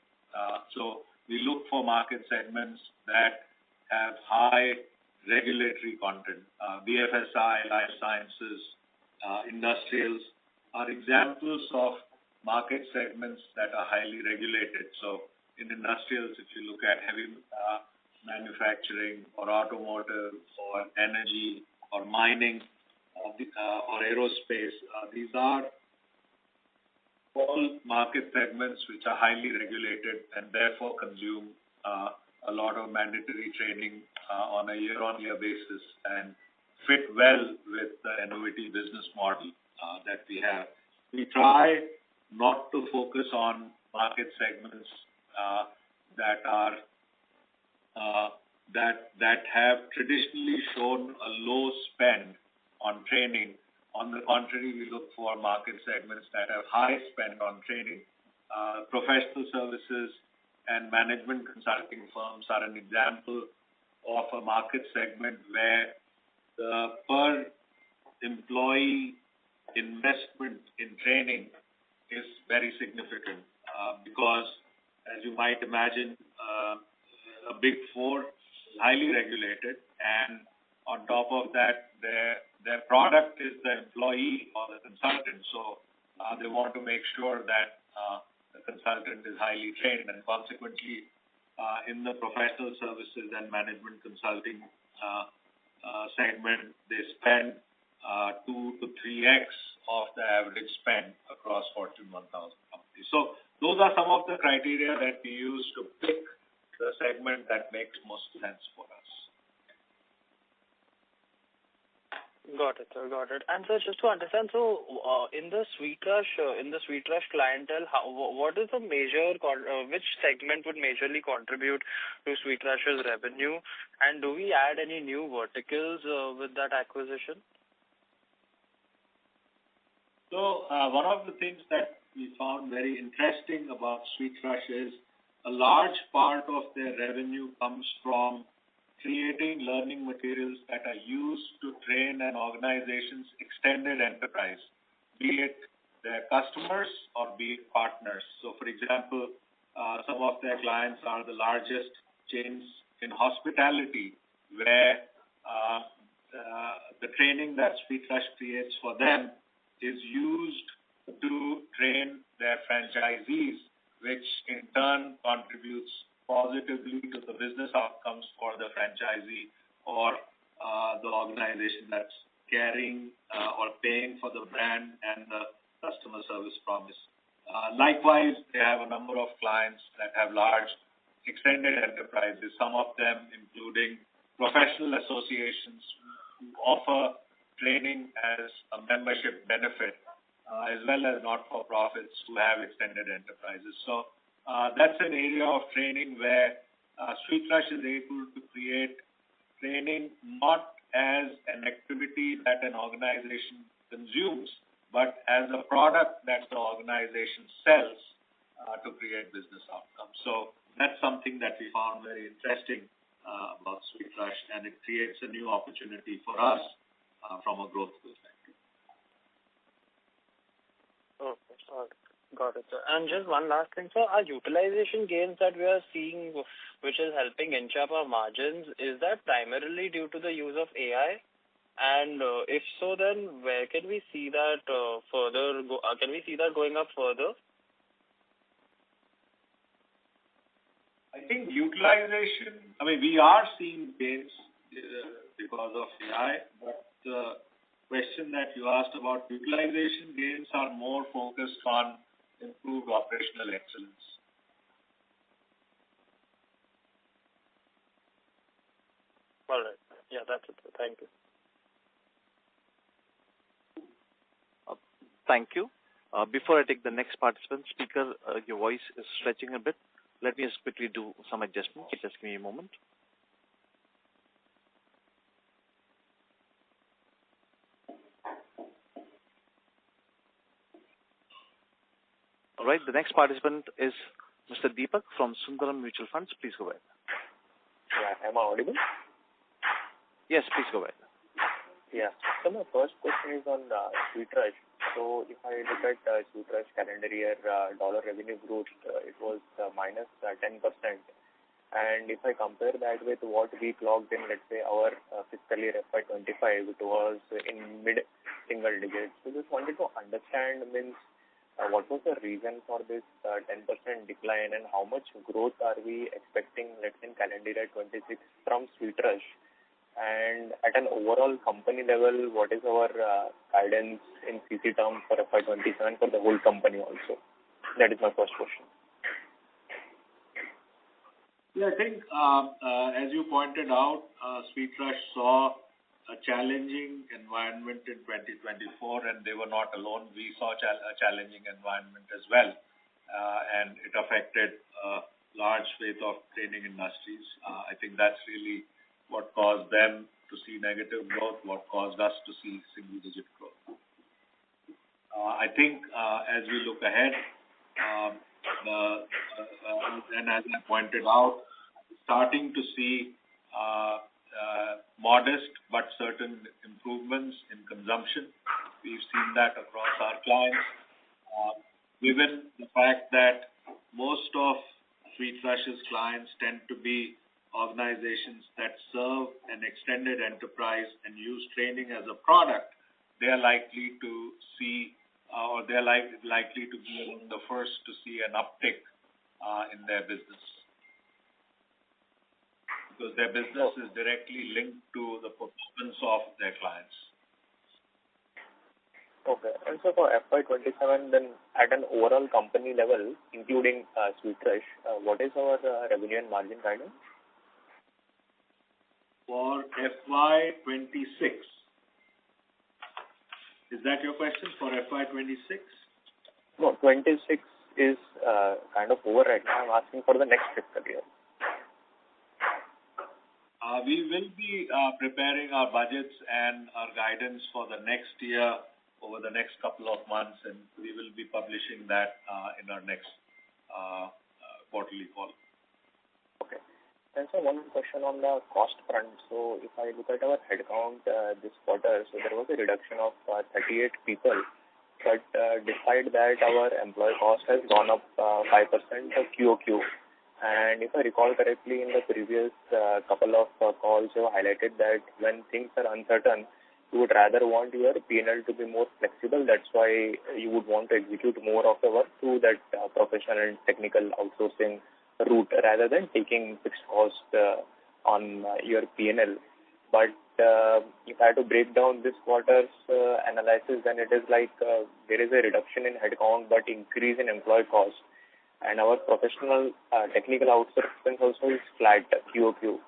Speaker 2: So we look for market segments that have high regulatory content. BFSI, life sciences, industrials are examples of market segments that are highly regulated. So in industrials, if you look at heavy manufacturing or automotive or energy or mining or aerospace, these are all market segments which are highly regulated and therefore consume a lot of mandatory training on a year-on-year basis and fit well with the annuity business model that we have. We try not to focus on market segments that have traditionally shown a low spend on training. On the contrary, we look for market segments that have high spend on training. Professional services and management consulting firms are an example of a market segment where the per employee investment in training is very significant because, as you might imagine, a Big Four is highly regulated, and on top of that, their product is the employee or the consultant. So they want to make sure that the consultant is highly trained, and consequently, in the professional services and management consulting segment, they spend 2 to 3x of the average spend across Fortune 1000 companies. So those are some of the criteria that we use to pick the segment that makes most sense for us.
Speaker 4: Got it, sir. Got it. And sir, just to understand, so in the SweetRush clientele, what is the which segment would majorly contribute to SweetRush's revenue? And do we add any new verticals with that acquisition?
Speaker 2: So one of the things that we found very interesting about SweetRush is a large part of their revenue comes from creating learning materials that are used to train an organization's extended enterprise, be it their customers or be it partners. So, for example, some of their clients are the largest chains in hospitality, where the training that SweetRush creates for them is used to train their franchisees, which in turn contributes positively to the business outcomes for the franchisee or the organization that's carrying or paying for the brand and the customer service promise. Likewise, they have a number of clients that have large extended enterprises, some of them including professional associations who offer training as a membership benefit, as well as not-for-profits who have extended enterprises. So that's an area of training where SweetRush is able to create training not as an activity that an organization consumes, but as a product that the organization sells to create business outcomes. So that's something that we found very interesting about SweetRush, and it creates a new opportunity for us from a growth perspective.
Speaker 4: Okay, got it, sir. And just one last thing, sir. Our utilization gains that we are seeing, which is helping inch up our margins, is that primarily due to the use of AI? And if so, then where can we see that further? Can we see that going up further?
Speaker 2: I think utilization, we are seeing gains because of AI, but the question that you asked about utilization gains are more focused on improved operational excellence.
Speaker 4: All right. Yeah, that's it. Thank you.
Speaker 3: Thank you. Before I take the next participant, speaker, your voice is stretching a bit. Let me just quickly do some adjustments. Just give me a moment. All right, the next participant is Mr. Deepak from Sundaram Mutual Funds. Please go ahead.
Speaker 12: Yeah, am I audible?
Speaker 3: Yes, please go ahead.
Speaker 12: Yeah. So my first question is on SweetRush. So if I look at SweetRush calendar year dollar revenue growth, it was minus 10%. And if I compare that with what we clocked in, let's say, our fiscal year FY25, it was in mid-single digits. So just wanted to understand, what was the reason for this 10% decline, and how much growth are we expecting, let's say, in calendar year 26 from SweetRush? And at an overall company level, what is our guidance in CC terms for FY27 for the whole company also? That is my first question.
Speaker 2: Yeah, I think, as you pointed out, SweetRush saw a challenging environment in 2024, and they were not alone. We saw a challenging environment as well, and it affected a large swathe of training industries. I think that's really what caused them to see negative growth, what caused us to see single-digit growth. I think as we look ahead, and as I pointed out, starting to see modest but certain improvements in consumption. We've seen that across our clients. Given the fact that most of SweetRush's clients tend to be organizations that serve an extended enterprise and use training as a product, they are likely to see, or they're likely to be among the first to see an uptick in their business. Because their business is directly linked to the performance of their clients.
Speaker 12: Okay. And so for FY27, then at an overall company level, including SweetRush, what is our revenue and margin guidance?
Speaker 2: For FY26. Is that your question for FY26?
Speaker 12: No, 26 is kind of over right now. I'm asking for the next fiscal year.
Speaker 2: We will be preparing our budgets and our guidance for the next year over the next couple of months, and we will be publishing that in our next quarterly call.
Speaker 12: Okay. And so one question on the cost front. So if I look at our headcount this quarter, so there was a reduction of 38 people, but despite that, our employee cost has gone up 5% QOQ. And if I recall correctly, in the previous couple of calls, you highlighted that when things are uncertain, you would rather want your P&L to be more flexible. That's why you would want to execute more of the work through that professional and technical outsourcing route rather than taking fixed cost on your P&L. But if I had to break down this quarter's analysis, then it is like there is a reduction in headcount but increase in employee cost. And our professional technical outsourcing also is flat QOQ.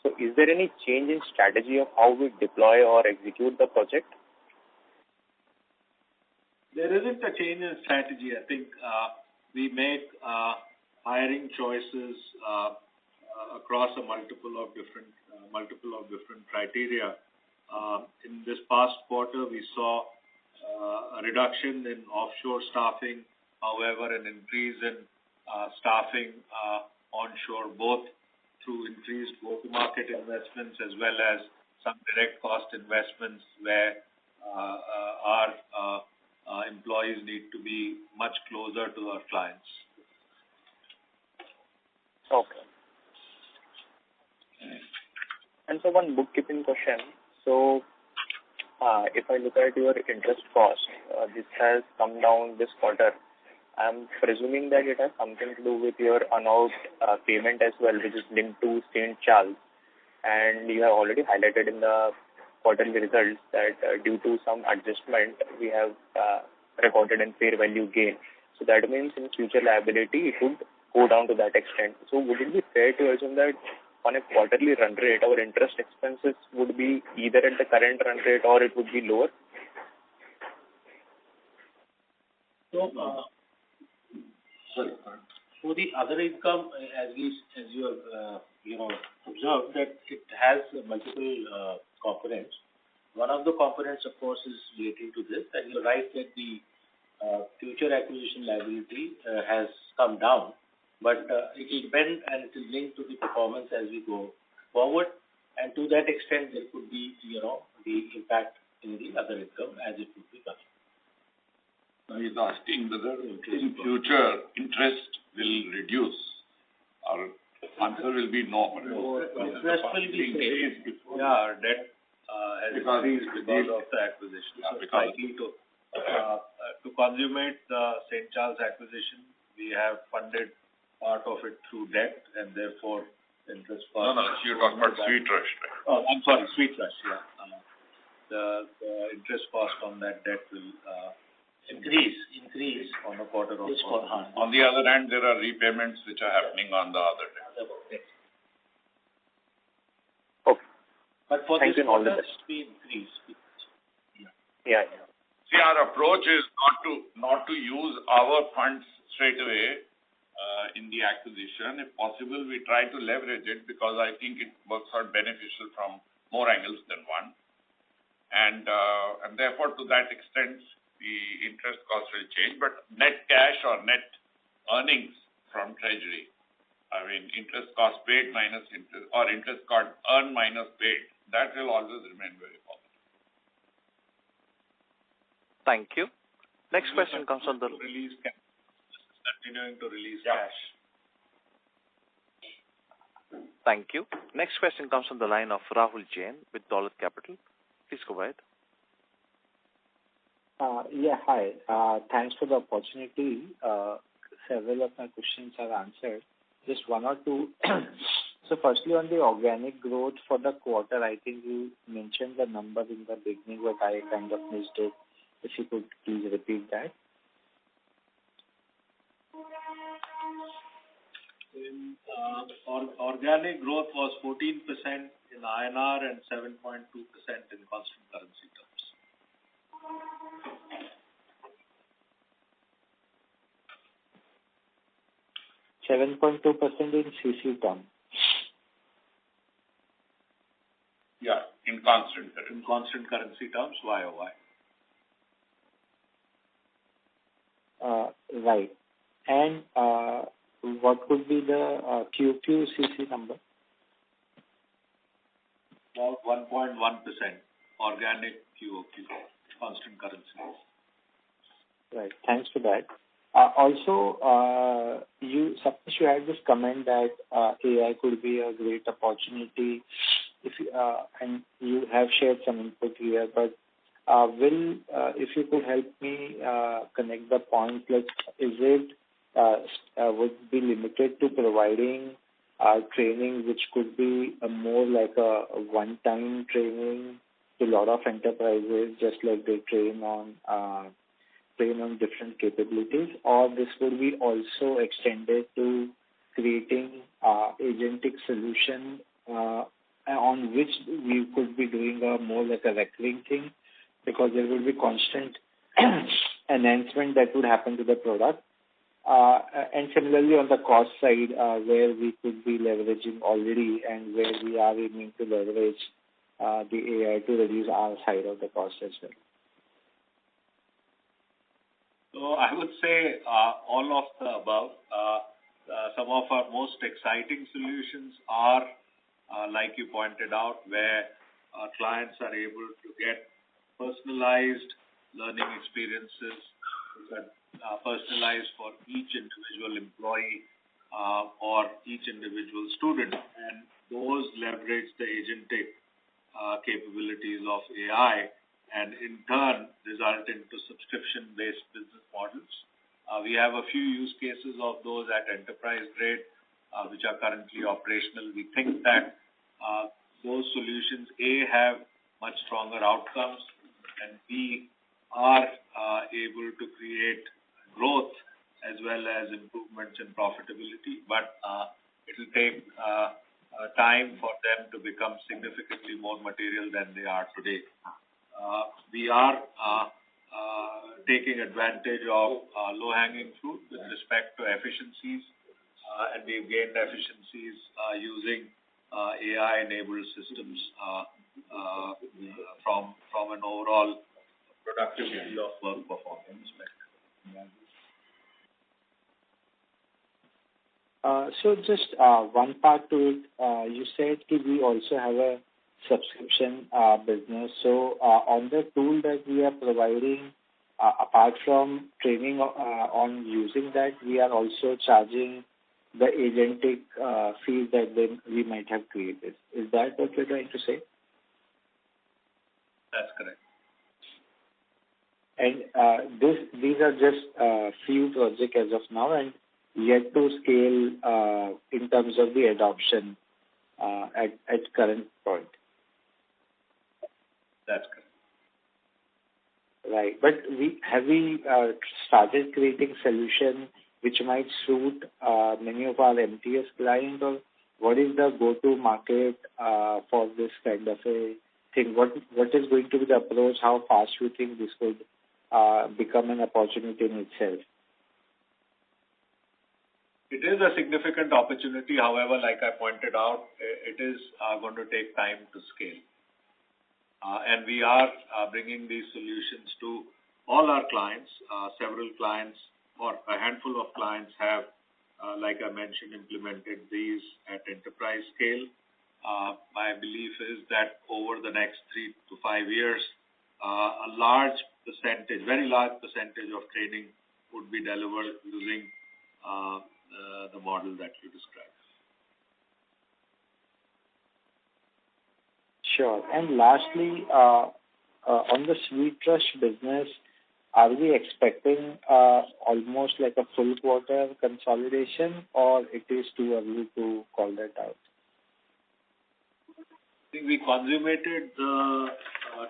Speaker 12: So is there any change in strategy of how we deploy or execute the project?
Speaker 2: There isn't a change in strategy. I think we make hiring choices across a multiple of different criteria. In this past quarter, we saw a reduction in offshore staffing, however, an increase in staffing onshore, both through increased go-to-market investments as well as some direct cost investments where our employees need to be much closer to our clients.
Speaker 12: Okay. And so one bookkeeping question. So if I look at your interest cost, this has come down this quarter. I'm presuming that it has something to do with your earnout payment as well, which is linked to St. Charles. And you have already highlighted in the quarterly results that due to some adjustment, we have recorded in fair value gain. So that means in future liability, it would go down to that extent. So would it be fair to assume that on a quarterly run rate, our interest expenses would be either at the current run rate or it would be lower?
Speaker 11: So, for the other income, as you have observed, that it has multiple components. One of the components, of course, is relating to this, and you're right that the future acquisition liability has come down, but it will depend and it is linked to the performance as we go forward, and to that extent, there could be, the impact in the other income as it would be coming.
Speaker 1: Now he's asking whether in future interest will reduce. Our answer will be no.
Speaker 11: Interest will be increased.
Speaker 2: Yeah, our debt has increased because of the acquisition. So it's likely to consummate the St. Charles acquisition, we have funded part of it through debt, and therefore interest cost.
Speaker 1: No, you're talking about SweetRush, right?
Speaker 2: Oh, I'm sorry, SweetRush, yeah. The interest cost on that debt will increase on a quarter-on-quarter.
Speaker 1: On the other hand, there are repayments which are happening on the other debt.
Speaker 12: Okay.
Speaker 11: But for this quarter, we increase.
Speaker 12: Yeah.
Speaker 1: See, our approach is not to use our funds straight away in the acquisition. If possible, we try to leverage it because I think it works out beneficial from more angles than one. And therefore, to that extent, the interest cost will change, but net cash or net earnings from treasury interest cost paid minus interest, or interest cost earned minus paid, that will always remain very positive.
Speaker 3: Thank you. Next question comes from the
Speaker 2: release cash. Continuing to release cash.
Speaker 3: Thank you. Next question comes from the line of Rahul Jain with Dolat Capital. Please go ahead.
Speaker 13: Hi. Thanks for the opportunity. Several of my questions are answered. Just one or two. So firstly, on the organic growth for the quarter, I think you mentioned the number in the beginning, but I kind of missed it. If you could please repeat that.
Speaker 2: Organic growth was 14% in INR and 7.2% in constant currency terms.
Speaker 13: 7.2% in CC term.
Speaker 1: Yeah, in constant currency.
Speaker 2: In constant currency terms, YOY.
Speaker 13: Right. And what would be the QQ CC number?
Speaker 2: About 1.1% organic QOQ, constant currency.
Speaker 13: Right. Thanks for that. Also, you had this comment that AI could be a great opportunity. And you have shared some input here, but if you could help me connect the points, like is it would be limited to providing training, which could be more like a one-time training to a lot of enterprises, just like they train on different capabilities, or this will be also extended to creating agentic solution on which we could be doing more like a recurring thing, because there will be constant enhancement that would happen to the product. And similarly on the cost side, where we could be leveraging already and where we are aiming to leverage the AI to reduce our side of the cost as well.
Speaker 2: So I would say all of the above. Some of our most exciting solutions are, like you pointed out, where our clients are able to get personalized learning experiences that are personalized for each individual employee or each individual student, and those leverage the agentic capabilities of AI, and in turn result into subscription-based business models. We have a few use cases of those at enterprise grade, which are currently operational. We think that those solutions, A, have much stronger outcomes, and B, are able to create growth as well as improvements in profitability. But it will take time for them to become significantly more material than they are today. We are taking advantage of low-hanging fruit with respect to efficiencies, and we've gained efficiencies using AI-enabled systems from an overall productivity of work performance perspective.
Speaker 13: So just one part to it, you said we also have a subscription business. So on the tool that we are providing, apart from training on using that, we are also charging the agentic fee that then we might have created. Is that what you're trying to say?
Speaker 2: That's correct.
Speaker 13: And these are just few projects as of now, and yet to scale in terms of the adoption at current point.
Speaker 2: That's correct.
Speaker 13: Right. But have we started creating solution which might suit many of our MTS clients, or what is the go-to market for this kind of a thing? What is going to be the approach? How fast you think this could become an opportunity in itself?
Speaker 2: It is a significant opportunity. However, like I pointed out, it is going to take time to scale. And we are bringing these solutions to all our clients. Several clients, or a handful of clients, have like I mentioned, implemented these at enterprise scale. My belief is that over the next 3 to 5 years, a large percentage, very large percentage of training would be delivered using the model that you described.
Speaker 13: Sure. And lastly, on the SweetRush business, are we expecting almost like a full quarter consolidation, or it is too early to call that out?
Speaker 2: I think we consummated the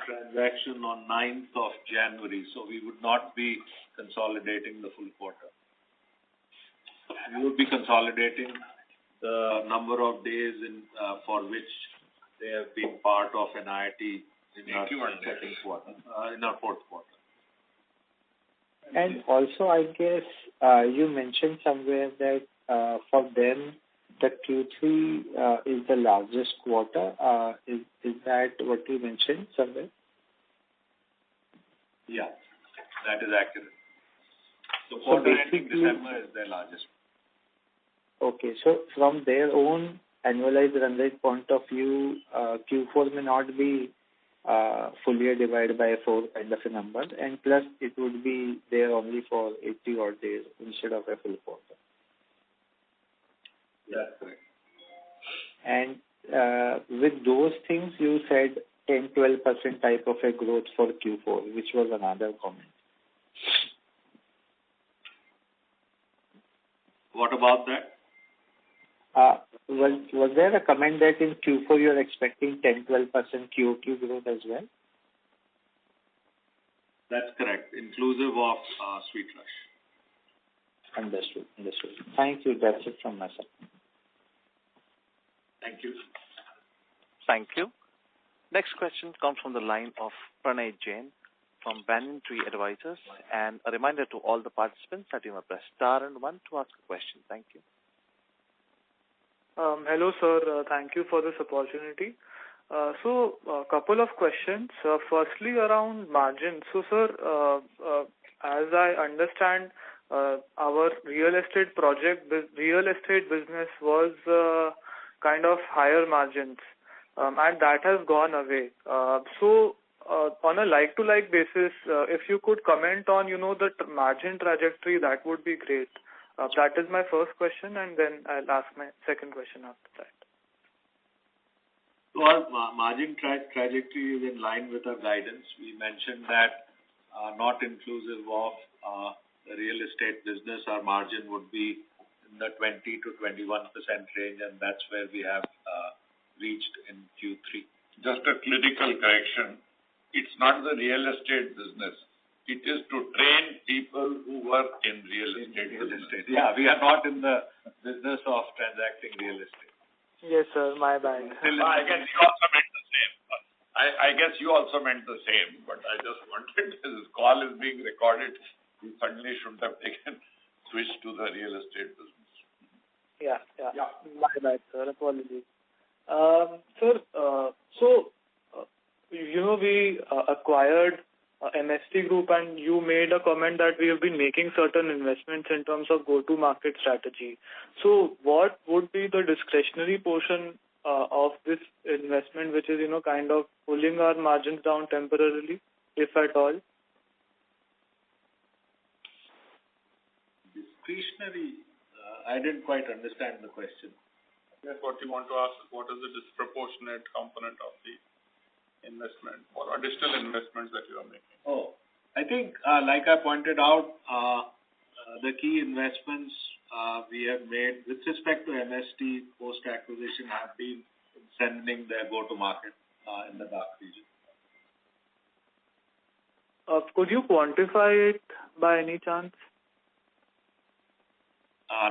Speaker 2: transaction on 9th of January, so we would not be consolidating the full quarter. We would be consolidating the number of days for which they have been part of NIIT in our second quarter, in our fourth quarter.
Speaker 13: And also, I guess you mentioned somewhere that for them, the Q3 is the largest quarter. Is that what you mentioned somewhere?
Speaker 2: Yeah, that is accurate. The quarter ending December is their largest.
Speaker 13: Okay, so from their own annualized run rate point of view, Q4 may not be full year divided by 4 kind of a number, and plus it would be there only for 80 odd days instead of a full quarter.
Speaker 2: That's correct.
Speaker 13: And with those things, you said 10-12% type of a growth for Q4, which was another comment.
Speaker 2: What about that?
Speaker 13: Was there a comment that in Q4 you're expecting 10-12% QOQ growth as well?
Speaker 2: That's correct, inclusive of SweetRush.
Speaker 13: Understood. Thank you. That's it from my side.
Speaker 2: Thank you.
Speaker 3: Thank you. Next question comes from the line of Pranay Jain from Banyan Tree Advisors. And a reminder to all the participants that you may press star and 1 to ask a question. Thank you.
Speaker 14: Hello, sir. Thank you for this opportunity. So, a couple of questions. Firstly, around margins. So, sir, as I understand, our real estate business was kind of higher margins, and that has gone away. So, on a like-to-like basis, if you could comment on, the margin trajectory, that would be great. That is my first question, and then I'll ask my second question after that.
Speaker 2: So our margin trajectory is in line with our guidance. We mentioned that not inclusive of the real estate business, our margin would be in the 20 to 21% range, and that's where we have reached in Q3.
Speaker 1: Just a clinical correction. It's not the real estate business. It is to train people who work in real estate.
Speaker 2: Yeah, we are not in the business of transacting real estate.
Speaker 14: Yes, sir. My bad.
Speaker 1: I guess you also meant the same. I guess you also meant the same, but I just wanted, this call is being recorded. You certainly shouldn't have switched to the real estate business.
Speaker 14: Yeah. My bad, sir. Apologies. Sir, so, we acquired MST Group, and you made a comment that we have been making certain investments in terms of go-to-market strategy. So what would be the discretionary portion of this investment, which is, kind of pulling our margins down temporarily, if at all?
Speaker 2: Discretionary, I didn't quite understand the question.
Speaker 8: That's what you want to ask. What is the disproportionate component of the investment or additional investments that you are making?
Speaker 2: I think, like I pointed out, the key investments we have made with respect to MST post-acquisition have been in sending their go-to-market in the DACH region.
Speaker 14: Could you quantify it by any chance?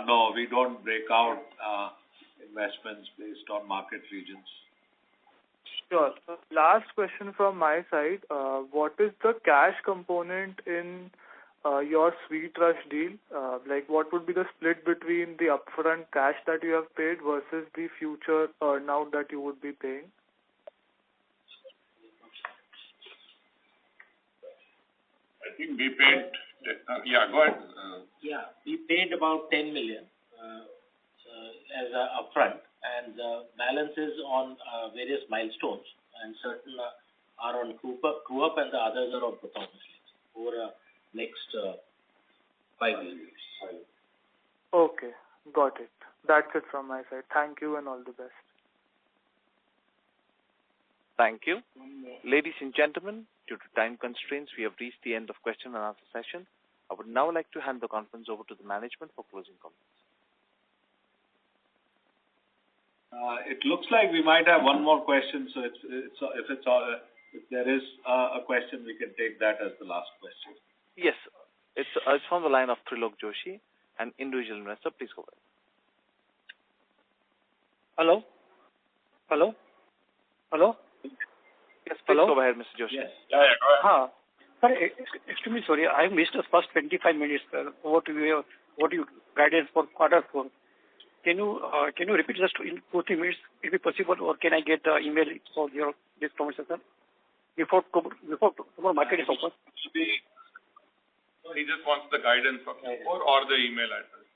Speaker 2: No, we don't break out investments based on market regions.
Speaker 14: Sure. Last question from my side. What is the cash component in your SweetRush deal? What would be the split between the upfront cash that you have paid versus the future earn-out that you would be paying?
Speaker 1: I think we paid, go ahead.
Speaker 11: Yeah, we paid about 10 million as a upfront, and the balance is on various milestones, and certain are on true up and the others are on performance links over next 5 years.
Speaker 14: Okay, got it. That's it from my side. Thank you and all the best.
Speaker 3: Thank you. Ladies and gentlemen, due to time constraints, we have reached the end of question and answer session. I would now like to hand the conference over to the management for closing comments.
Speaker 2: It looks like we might have one more question, so if there is a question, we can take that as the last question.
Speaker 3: Yes, it's from the line of Trilok Joshi, an individual investor. Please go ahead.
Speaker 15: Hello? Hello? Hello?
Speaker 3: Yes, please go ahead, Mr. Joshi.
Speaker 2: Yes.
Speaker 1: Go ahead.
Speaker 15: Sorry, extremely sorry. I missed the first 25 minutes. What you guidance for quarter 4? Can you repeat just in 2-3 minutes, if it's possible, or can I get the email for this conversation before tomorrow market is open?
Speaker 8: He just wants the guidance for Q4 or the email address.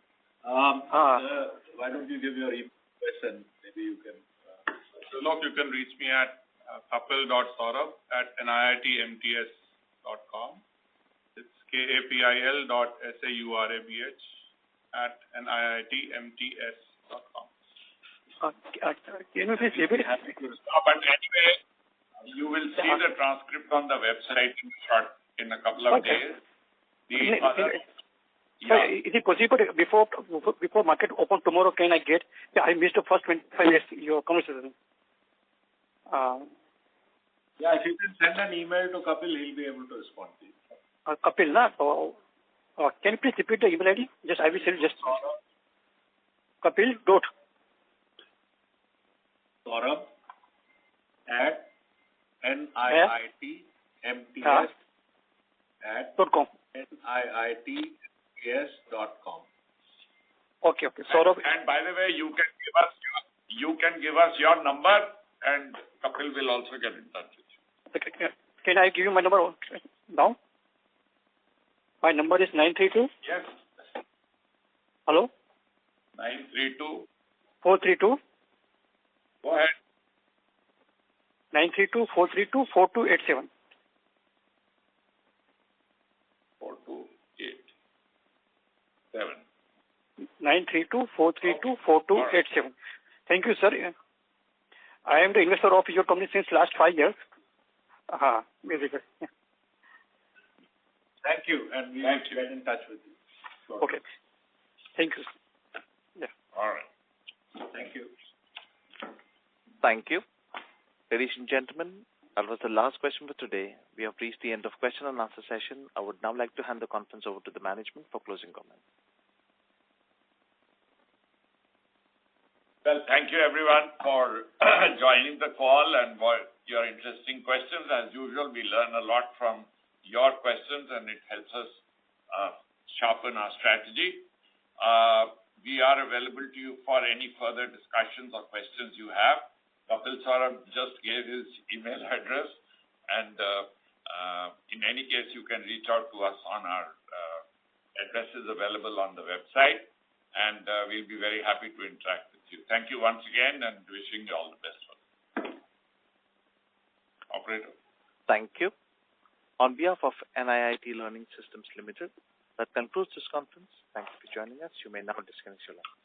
Speaker 2: Why don't you give your email address and maybe you can.
Speaker 8: Look, you can reach me at kapil.saurabh@niitmts.com. It's kapil.saurabh@niitmts.com.
Speaker 15: Can you please repeat?
Speaker 1: But anyway, you will see the transcript on the website in a couple of days.
Speaker 15: Is it possible before market open tomorrow? Can I get? I missed the first 25 minutes your conversation.
Speaker 2: If you can send an email to Kapil, he'll be able to respond to you.
Speaker 15: Kapil, can you please repeat the email ID? I will send just. Kapil.
Speaker 2: Saurabh at NIITMTS.com. NIITMTS.com.
Speaker 15: Okay. Saurabh.
Speaker 1: And by the way, you can give us your number, and Kapil will also get in touch with you.
Speaker 15: Okay. Can I give you my number now? My number is 932.
Speaker 1: Yes.
Speaker 15: Hello.
Speaker 1: 932.
Speaker 15: 432.
Speaker 1: Go ahead.
Speaker 15: 932-432-4287.
Speaker 1: 4287.
Speaker 15: 932-432-4287. Thank you, sir. I am the investor of your company since last 5 years. Basically.
Speaker 2: Thank you, and we will get in touch with you. Sure.
Speaker 15: Okay. Thank you. Yeah.
Speaker 1: All right.
Speaker 2: Thank you.
Speaker 3: Thank you. Ladies and gentlemen, that was the last question for today. We have reached the end of question and answer session. I would now like to hand the conference over to the management for closing comments.
Speaker 1: Well, thank you everyone for joining the call and for your interesting questions. As usual, we learn a lot from your questions and it helps us sharpen our strategy. We are available to you for any further discussions or questions you have. Kapil Saurabh just gave his email address, and in any case, you can reach out to us on our addresses available on the website, and we'll be very happy to interact with you. Thank you once again, and wishing you all the best for it. Operator.
Speaker 3: Thank you. On behalf of NIIT Learning Systems Limited, that concludes this conference. Thank you for joining us. You may now disconnect your line.